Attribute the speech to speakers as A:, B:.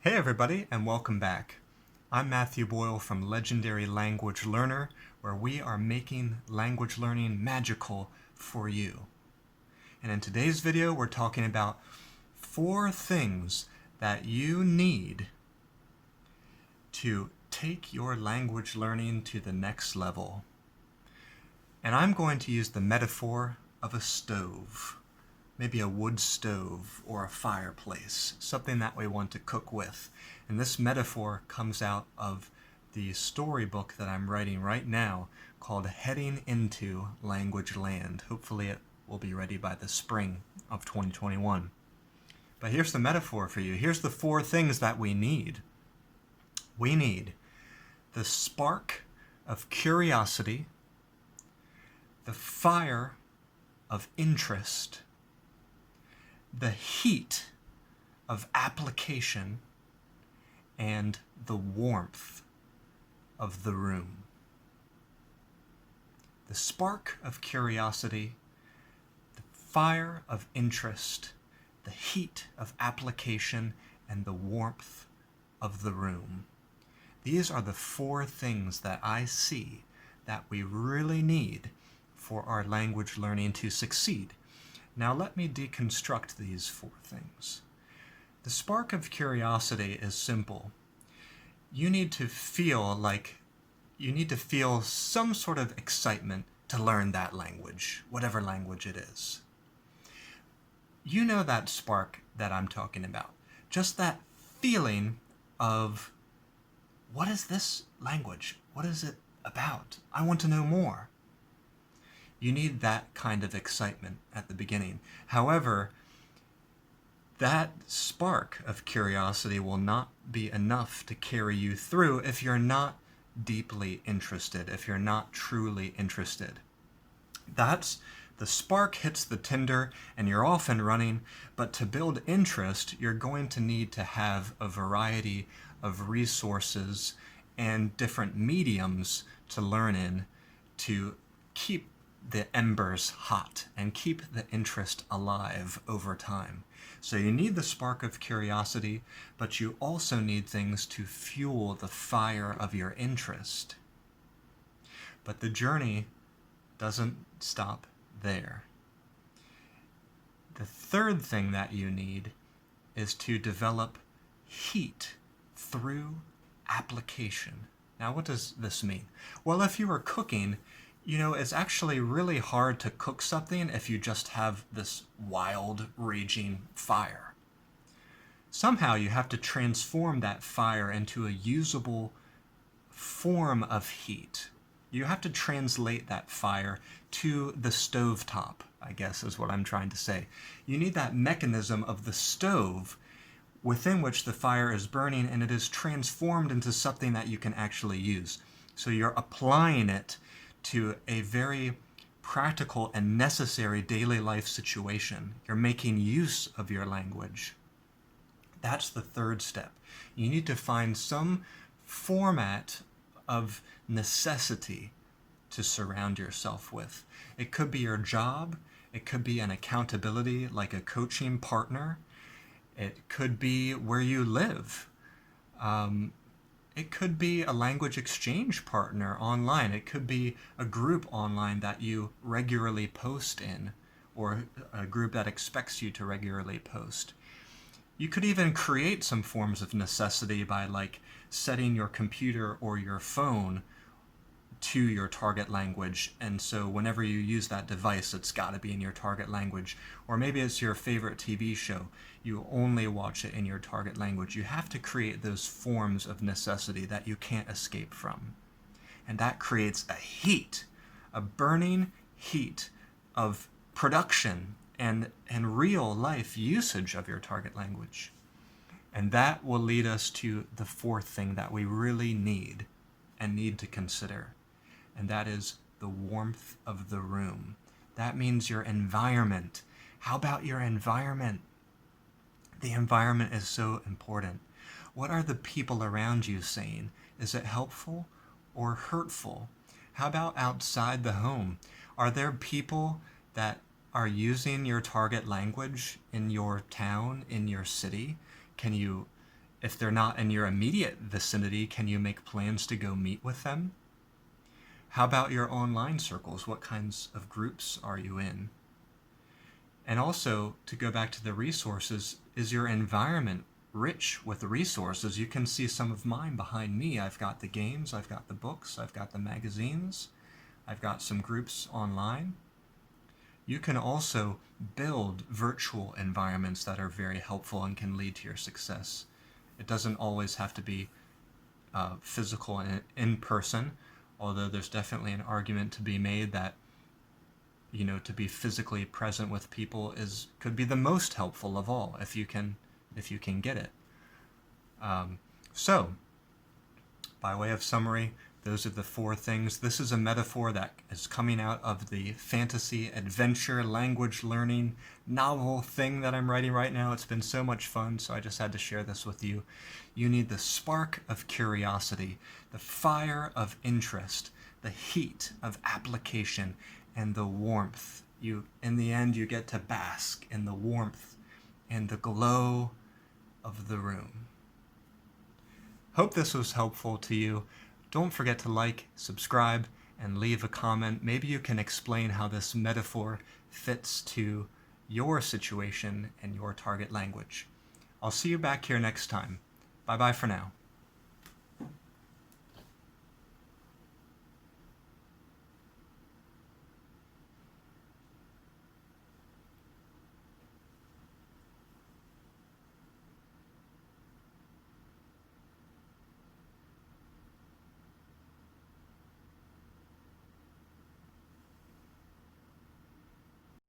A: Hey everybody, and welcome back. I'm Matthew Boyle from Legendary Language Learner, where we are making language learning magical for you. And in today's video, we're talking about 4 things that you need to take your language learning to the next level. And I'm going to use the metaphor of a stove. Maybe a wood stove or a fireplace, something that we want to cook with. And this metaphor comes out of the storybook that I'm writing right now called Heading into Language Land. Hopefully it will be ready by the spring of 2021. But here's the metaphor for you. Here's the 4 things that we need. We need the spark of curiosity, the fire of interest, the heat of application, and the warmth of the room. The spark of curiosity, the fire of interest, the heat of application, and the warmth of the room. These are the 4 things that I see that we really need for our language learning to succeed. Now let me deconstruct these 4 things. The spark of curiosity is simple. You need to feel some sort of excitement to learn that language, whatever language it is. You know that spark that I'm talking about. Just that feeling of, what is this language? What is it about? I want to know more. You need that kind of excitement at the beginning. However, that spark of curiosity will not be enough to carry you through if you're not deeply interested, if you're not truly interested. The spark hits the tinder and you're off and running, but to build interest, you're going to need to have a variety of resources and different mediums to learn in to keep the embers hot and keep the interest alive over time. So you need the spark of curiosity, but you also need things to fuel the fire of your interest. But the journey doesn't stop there. The third thing that you need is to develop heat through application. Now, what does this mean? Well, if you were cooking, it's actually really hard to cook something if you just have this wild, raging fire. Somehow you have to transform that fire into a usable form of heat. You have to translate that fire to the stovetop, I guess is what I'm trying to say. You need that mechanism of the stove within which the fire is burning, and it is transformed into something that you can actually use. So you're applying it to a very practical and necessary daily life situation. You're making use of your language. That's the third step. You need to find some format of necessity to surround yourself with. It could be your job. It could be an accountability like a coaching partner. It could be where you live. It could be a language exchange partner online. It could be a group online that you regularly post in, or a group that expects you to regularly post. You could even create some forms of necessity by setting your computer or your phone to your target language, and so whenever you use that device, it's got to be in your target language. Or maybe it's your favorite TV show. You only watch it in your target language. You have to create those forms of necessity that you can't escape from. And that creates a heat, a burning heat of production and real life usage of your target language. And that will lead us to the 4th thing that we really need and need to consider. And that is the warmth of the room. That means your environment. How about your environment? The environment is so important. What are the people around you saying? Is it helpful or hurtful? How about outside the home? Are there people that are using your target language in your town, in your city? Can you If they're not in your immediate vicinity, can you make plans to go meet with them? How about your online circles? What kinds of groups are you in? And also, to go back to the resources, is your environment rich with resources? You can see some of mine behind me. I've got the games, I've got the books, I've got the magazines, I've got some groups online. You can also build virtual environments that are very helpful and can lead to your success. It doesn't always have to be physical and in person, although there's definitely an argument to be made that to be physically present with people could be the most helpful of all if you can get it. So, by way of summary, those are the 4 things. This is a metaphor that is coming out of the fantasy, adventure, language learning, novel thing that I'm writing right now. It's been so much fun, so I just had to share this with you. You need the spark of curiosity, the fire of interest, the heat of application, and the warmth. In the end, you get to bask in the warmth and the glow of the room. Hope this was helpful to you. Don't forget to like, subscribe, and leave a comment. Maybe you can explain how this metaphor fits to your situation and your target language. I'll see you back here next time. Bye-bye for now.